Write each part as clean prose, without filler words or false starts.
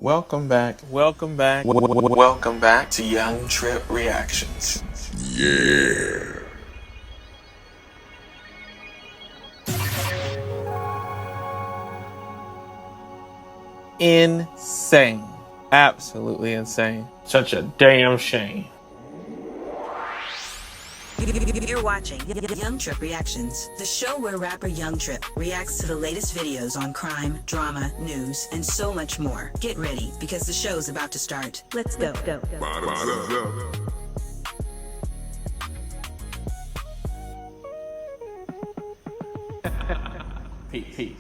Welcome back. Welcome back to Young Trip Reactions. Yeah. Insane. Absolutely insane. Such a damn shame. You're watching Young Trip Reactions, the show where rapper Young Trip reacts to the latest videos on crime, drama, news, and so much more. Get ready, because the show's about to start. Let's go. Peace.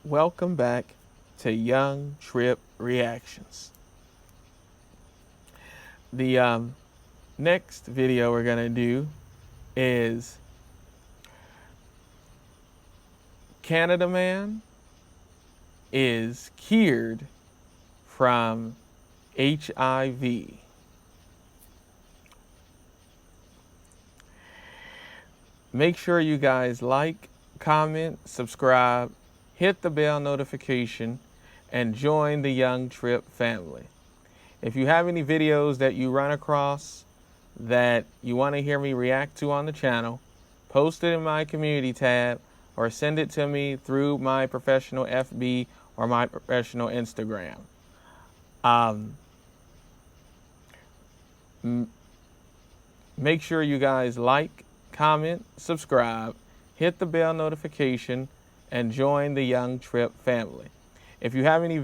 Welcome back to Young Trip Reactions. The next video we're gonna do is Canada man is cured from HIV. Make sure you guys like, comment, subscribe, hit the bell notification, and join the Young Trip family. If you have any videos that you run across that you want to hear me react to on the channel, post it in my community tab or send it to me through my professional FB or my professional Instagram. Make sure you guys like, comment, subscribe, hit the bell notification, and join the Young Trip family. If you have any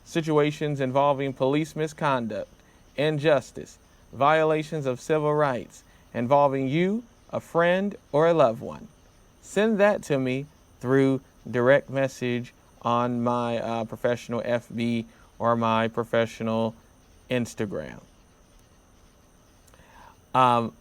situations involving police misconduct, injustice, violations of civil rights involving you, a friend, or a loved one, send that to me through direct message on my professional FB or my professional Instagram.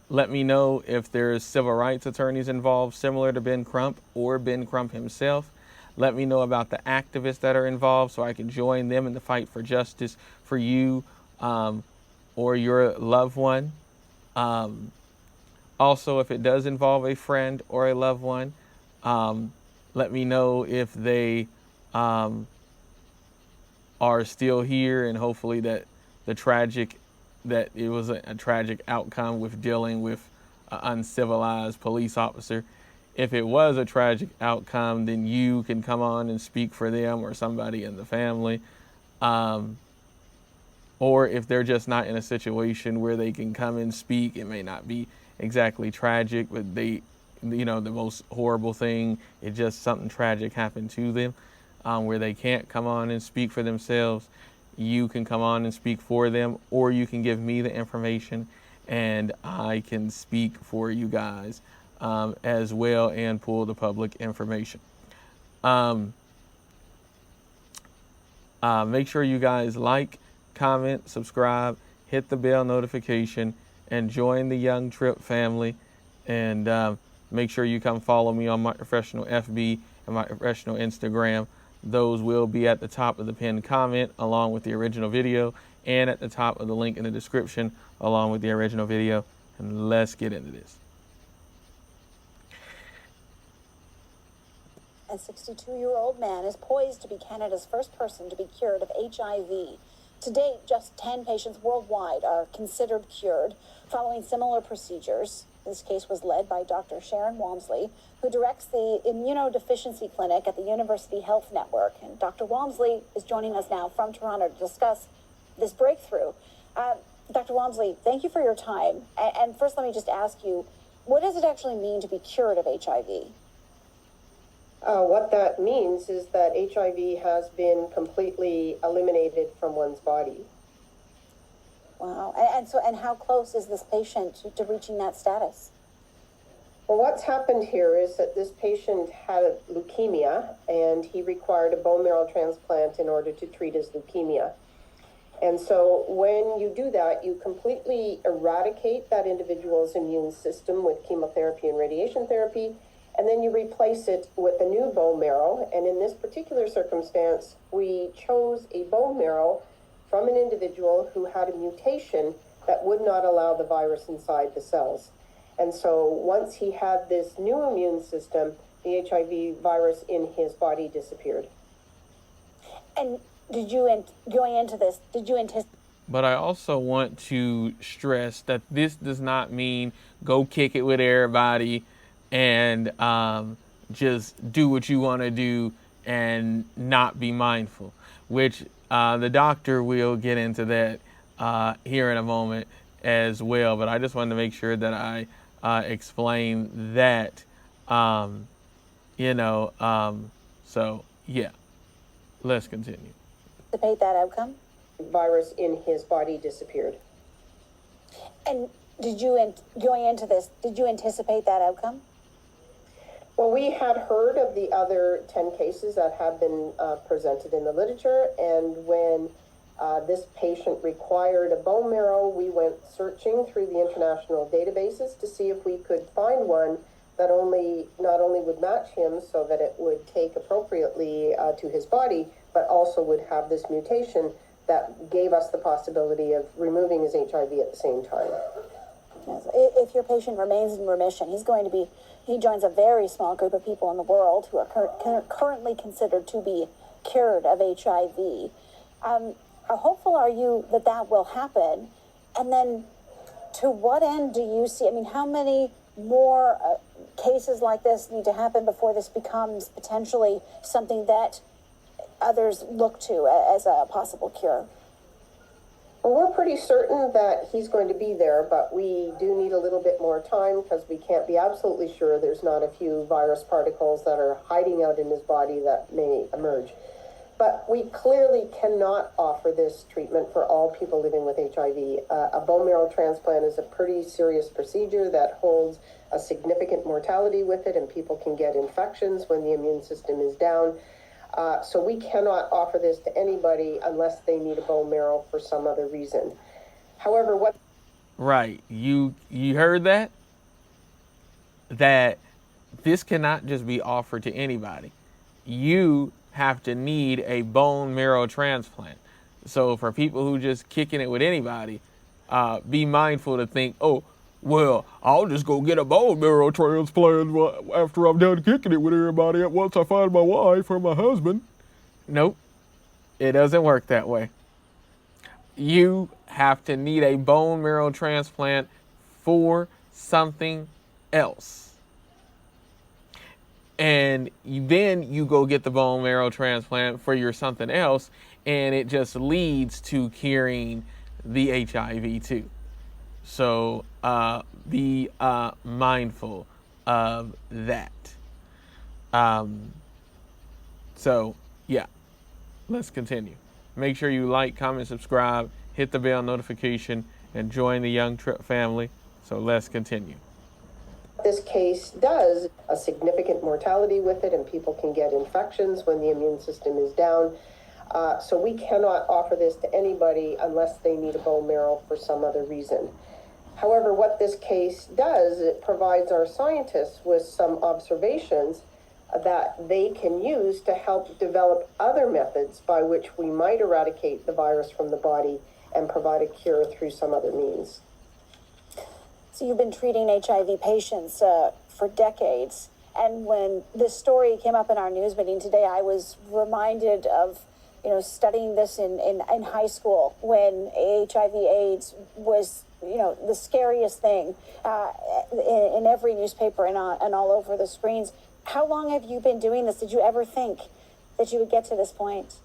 Let me know if there's civil rights attorneys involved similar to Ben Crump or Ben Crump himself. Let me know about the activists that are involved so I can join them in the fight for justice for you or your loved one. Also, if it does involve a friend or a loved one, let me know if they are still here, and hopefully that it was a tragic outcome with dealing with an uncivilized police officer. If it was a tragic outcome, then you can come on and speak for them or somebody in the family. Or if they're just not in a situation where they can come and speak, it may not be exactly tragic, but the most horrible thing, it just something tragic happened to them, where they can't come on and speak for themselves. You can come on and speak for them, or you can give me the information and I can speak for you guys as well and pull the public information. Make sure you guys like, comment, subscribe, hit the bell notification, and join the Young Trip family. And make sure you come follow me on my professional FB and my professional Instagram. Those will be at the top of the pinned comment along with the original video, and at the top of the link in the description along with the original video. And let's get into this. A 62-year-old man is poised to be Canada's first person to be cured of HIV. To date, just 10 patients worldwide are considered cured following similar procedures. This case was led by Dr. Sharon Walmsley, who directs the Immunodeficiency Clinic at the University Health Network. And Dr. Walmsley is joining us now from Toronto to discuss this breakthrough. Dr. Walmsley, thank you for your time. And first, let me just ask you, what does it actually mean to be cured of HIV? What that means is that HIV has been completely eliminated from one's body. Wow. And how close is this patient to reaching that status? Well, what's happened here is that this patient had leukemia, and he required a bone marrow transplant in order to treat his leukemia. And so when you do that, you completely eradicate that individual's immune system with chemotherapy and radiation therapy, and then you replace it with a new bone marrow. And in this particular circumstance, we chose a bone marrow from an individual who had a mutation that would not allow the virus inside the cells. And so once he had this new immune system, the HIV virus in his body disappeared. And going into this, did you anticipate? But I also want to stress that this does not mean go kick it with everybody and just do what you want to do and not be mindful, which the doctor will get into that here in a moment as well. But I just wanted to make sure that I explain that, so yeah, let's continue. Anticipate that outcome? Virus in his body disappeared. And going into this, did you anticipate that outcome? Well, we had heard of the other 10 cases that have been presented in the literature, and when this patient required a bone marrow, we went searching through the international databases to see if we could find one that not only would match him so that it would take appropriately to his body, but also would have this mutation that gave us the possibility of removing his HIV at the same time. Yes. If your patient remains in remission, he joins a very small group of people in the world who are currently considered to be cured of HIV. How hopeful are you that will happen? And then to what end do you see, how many more cases like this need to happen before this becomes potentially something that others look to as a possible cure? Well, we're pretty certain that he's going to be there, but we do need a little bit more time because we can't be absolutely sure there's not a few virus particles that are hiding out in his body that may emerge. But we clearly cannot offer this treatment for all people living with HIV. A bone marrow transplant is a pretty serious procedure that holds a significant mortality with it, and people can get infections when the immune system is down. So we cannot offer this to anybody unless they need a bone marrow for some other reason. However, Right. You heard that? That this cannot just be offered to anybody. You have to need a bone marrow transplant. So for people who just kicking it with anybody, be mindful to think, oh, well, I'll just go get a bone marrow transplant after I'm done kicking it with everybody once I find my wife or my husband. Nope. It doesn't work that way. You have to need a bone marrow transplant for something else. And then you go get the bone marrow transplant for your something else, and it just leads to curing the HIV too. So be mindful of that. So yeah, let's continue. Make sure you like, comment, subscribe, hit the bell notification, and join the Young Trip family. So let's continue. this case does a significant mortality with it, and people can get infections when the immune system is down. So we cannot offer this to anybody unless they need a bone marrow for some other reason. However, what this case does, it provides our scientists with some observations that they can use to help develop other methods by which we might eradicate the virus from the body and provide a cure through some other means. So you've been treating HIV patients for decades. And when this story came up in our news meeting today, I was reminded of, studying this in high school when HIV/AIDS was the scariest thing in every newspaper and all over the screens. How long have you been doing this? Did you ever think that you would get to this point?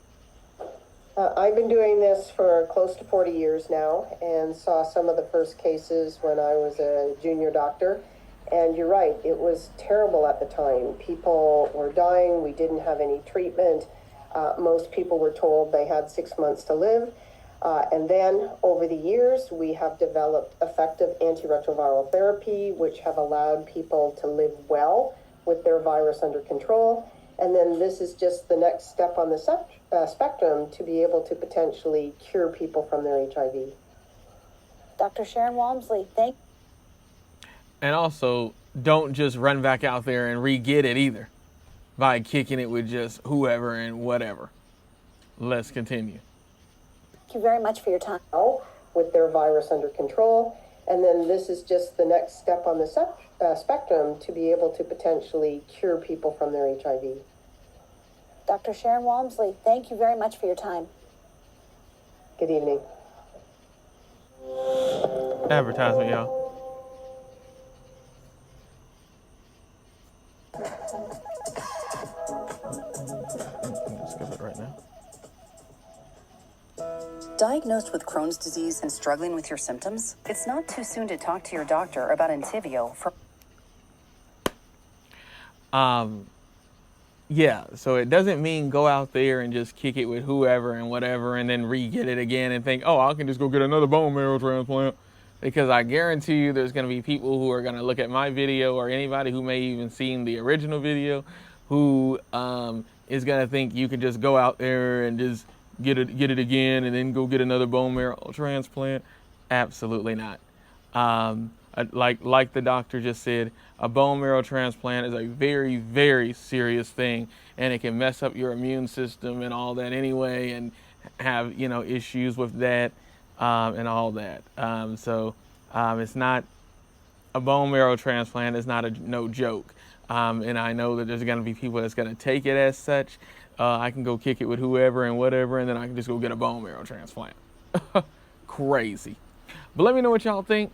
I've been doing this for close to 40 years now, and saw some of the first cases when I was a junior doctor. And you're right, it was terrible at the time. People were dying. We didn't have any treatment. Most people were told they had 6 months to live. And then over the years, we have developed effective antiretroviral therapy, which have allowed people to live well with their virus under control. And then this is just the next step on the spectrum to be able to potentially cure people from their HIV. Dr. Sharon Walmsley, thank you. And also, don't just run back out there and re-get it either by kicking it with just whoever and whatever. Let's continue. Thank you very much for your time. With their virus under control. And then this is just the next step on the spectrum to be able to potentially cure people from their HIV. Dr. Sharon Walmsley, thank you very much for your time. Good evening. Advertisement, y'all. Skip it right now. Diagnosed with Crohn's disease and struggling with your symptoms? It's not too soon to talk to your doctor about Entyvio for... Yeah, so it doesn't mean go out there and just kick it with whoever and whatever and then re-get it again and think, oh, I can just go get another bone marrow transplant. Because I guarantee you there's going to be people who are going to look at my video, or anybody who may even seen the original video, who is going to think you can just go out there and just get it again and then go get another bone marrow transplant. Absolutely not. Like the doctor just said, a bone marrow transplant is a very, very serious thing, and it can mess up your immune system and all that anyway, and have issues with that and all that. It's not, a bone marrow transplant is not no joke. And I know that there's going to be people that's going to take it as such. I can go kick it with whoever and whatever, and then I can just go get a bone marrow transplant. Crazy. But let me know what y'all think.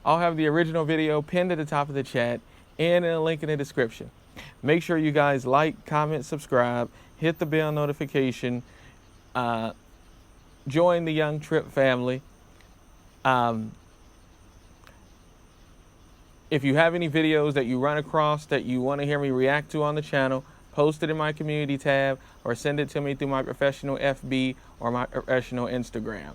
I'll have the original video pinned at the top of the chat and in a link in the description. Make sure you guys like, comment, subscribe, hit the bell notification, join the Young Trip family. If you have any videos that you run across that you want to hear me react to on the channel, post it in my community tab or send it to me through my professional FB or my professional Instagram.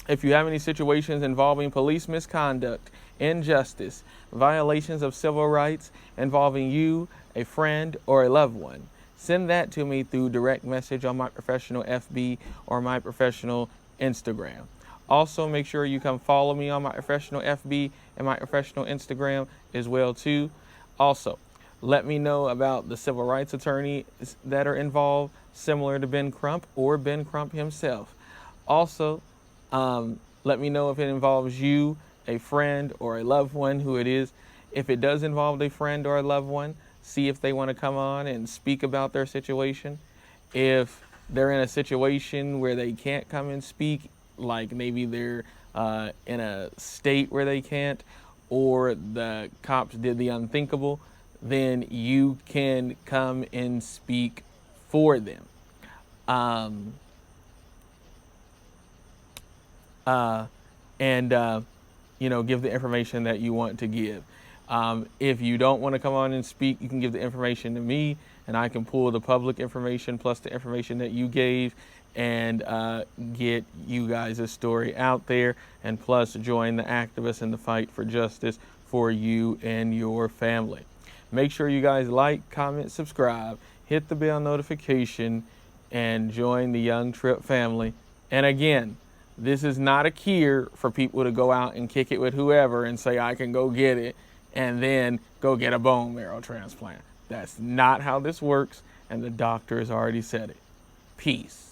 If you have any situations involving police misconduct, injustice, violations of civil rights involving you, a friend, or a loved one, send that to me through direct message on my professional FB or my professional Instagram. Also, make sure you come follow me on my professional FB and my professional Instagram as well too. Also, let me know about the civil rights attorneys that are involved, similar to Ben Crump or Ben Crump himself. Also, let me know if it involves you, a friend, or a loved one, who it is. If it does involve a friend or a loved one, see if they want to come on and speak about their situation. If they're in a situation where they can't come and speak, like maybe they're in a state where they can't, or the cops did the unthinkable, then you can come and speak for them. Give the information that you want to give. If you don't want to come on and speak, you can give the information to me, and I can pull the public information plus the information that you gave and get you guys' story out there, and plus join the activists in the fight for justice for you and your family. Make sure you guys like, comment, subscribe, hit the bell notification, and join the Young Trip family. And again, this is not a cure for people to go out and kick it with whoever and say, I can go get it, and then go get a bone marrow transplant. That's not how this works, and the doctor has already said it. Peace.